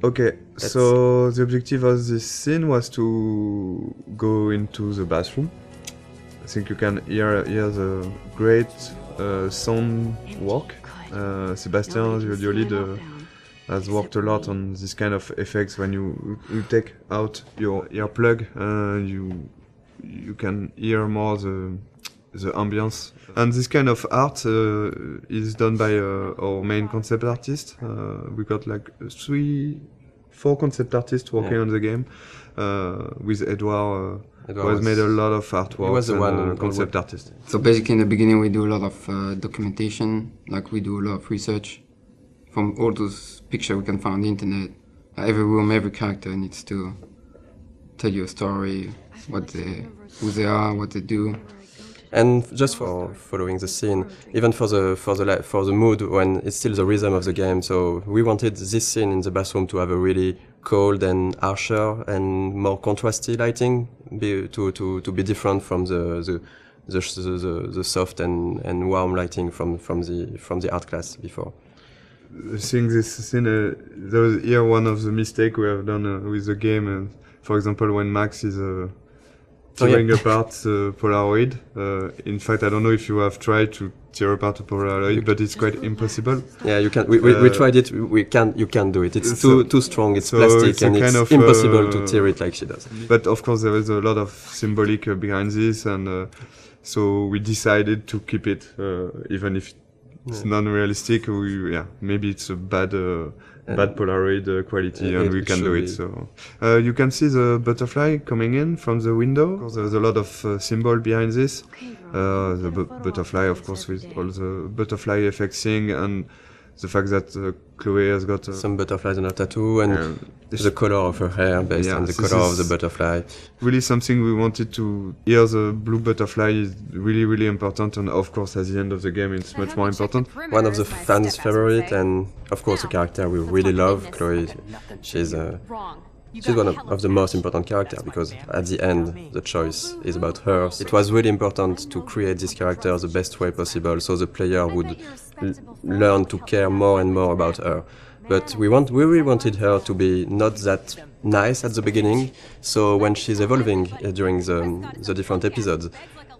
Okay, so the objective of this scene was to go into the bathroom. I think you can hear the great sound work. Sebastian, the audio lead, has worked a lot on this kind of effects. When you take out your earplug, you can hear more the ambience. And this kind of art is done by our main concept artist. We got like 4 concept artists working on the game. With Edouard, who has made a lot of artwork. He was the one concept artist. So basically in the beginning we do a lot of documentation, like we do a lot of research. From all those pictures we can find on the internet, every room, every character needs to tell you a story, who they are, what they do. And just for following the scene, even for the mood, when it's still the rhythm of the game. So we wanted this scene in the bathroom to have a really cold and harsher and more contrasty lighting, to be different from the soft and warm lighting from the art class before. I think this scene, there was here one of the mistakes we have done with the game. For example, when Max is tearing apart the Polaroid. In fact, I don't know if you have tried to tear apart a Polaroid, but it's quite impossible. Yeah, you can. We tried it. You can't do it. It's too strong. It's plastic, and it's impossible to tear it like she does. But of course, there is a lot of symbolic behind this, and so we decided to keep it, even if it's non-realistic. Maybe it's a bad Polaroid quality, and we can do it. So you can see the butterfly coming in from the window. Of course, there's a lot of symbol behind this. The butterfly, of course, with all the butterfly effects thing, and the fact that Chloe has got some butterflies on her tattoo, and the color of her hair based on the color of the butterfly. Really something we wanted to hear. The blue butterfly is really, really important, and of course at the end of the game it's much more important. One of the fans' favorite, and of course a character we really love, Chloe. She's one of the most important characters, because at the end the choice is about her. It was really important to create this character the best way possible, so the player would learn to care more and more about her. But we really wanted her to be not that nice at the beginning, so when she's evolving during the different episodes,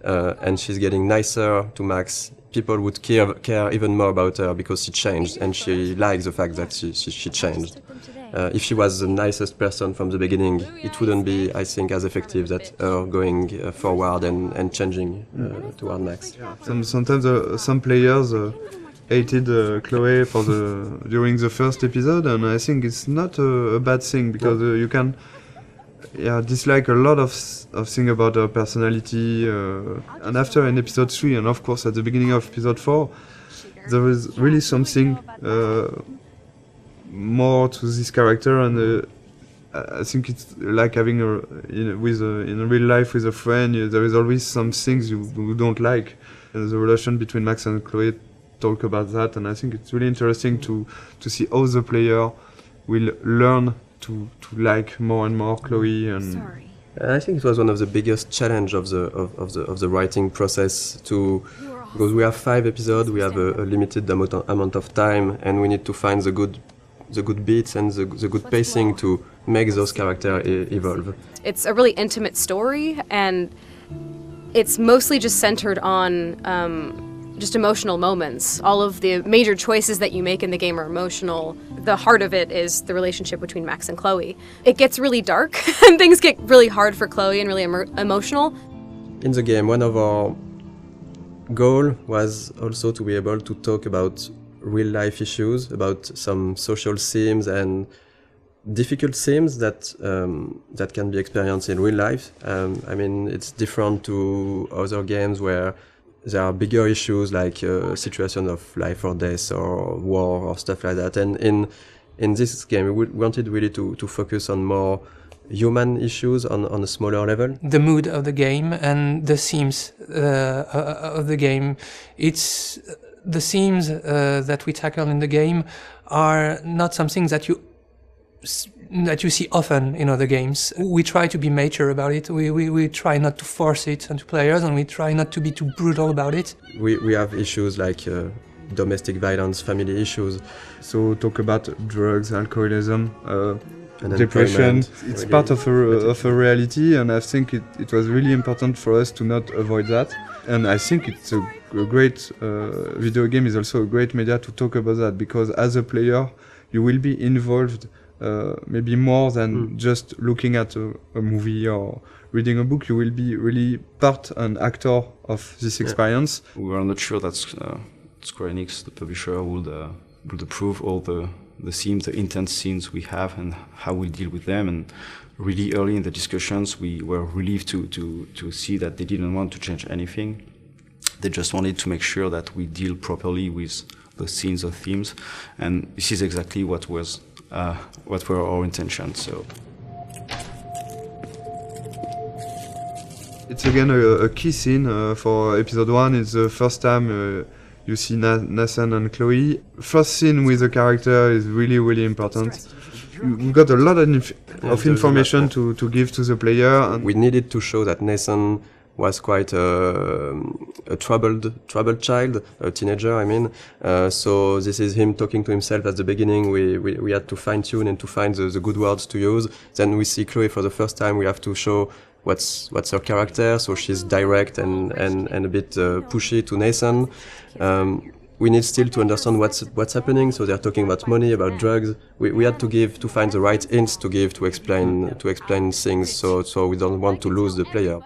and she's getting nicer to Max, people would care even more about her because she changed, and she likes the fact that she changed. If she was the nicest person from the beginning, it wouldn't be, I think, as effective that her going forward and changing toward Max. Sometimes some players hated Chloe during the first episode, and I think it's not a bad thing, because you can dislike a lot of things about her personality, and after in episode 3, and of course at the beginning of episode 4, there is really something more to this character, and I think it's like having in real life with a friend. There is always some things you don't like. The relation between Max and Chloe talk about that, and I think it's really interesting to see how the player will learn to like more and more Chloe. And I think it was one of the biggest challenge of the writing process, because we have 5 episodes, we have a limited amount of time, and we need to find the good beats and the good pacing to make those characters evolve. It's a really intimate story, and it's mostly just centered on just emotional moments. All of the major choices that you make in the game are emotional. The heart of it is the relationship between Max and Chloe. It gets really dark and things get really hard for Chloe and really emotional. In the game, one of our goals was also to be able to talk about real-life issues, about some social themes and difficult themes that can be experienced in real life. I mean, it's different to other games where there are bigger issues like situation of life or death or war or stuff like that. And in this game, we wanted really to focus on more human issues on a smaller level. The mood of the game and the themes of the game. It's the themes that we tackle in the game are not something that you see often in other games. We try to be mature about it. We try not to force it onto players, and we try not to be too brutal about it. We have issues like domestic violence, family issues. So talk about drugs, alcoholism, And depression. employment, It's really part of a reality, and I think it was really important for us to not avoid that. And I think it's a great video game is also a great media to talk about that, because as a player you will be involved maybe more than just looking at a movie or reading a book. You will be really part and actor of this experience. We were not sure that Square Enix, the publisher, would approve all the themes, the intense scenes we have, and how we deal with them. And really early in the discussions, we were relieved to see that they didn't want to change anything. They just wanted to make sure that we deal properly with the scenes or themes, and this is exactly what were our intentions. So. It's again a key scene for episode 1. It's the first time you see Nathan and Chloe. First scene with the character is really, really important. We got a lot of information to give to the player. And we needed to show that Nathan was quite a troubled child, a teenager, I mean. So this is him talking to himself at the beginning. We had to fine-tune and to find the good words to use. Then we see Chloe for the first time. We have to show what's her character, so she's direct and a bit pushy to Nathan. We need still to understand what's happening. So they're talking about money, about drugs. We had to find the right hints to give to explain things. So we don't want to lose the player.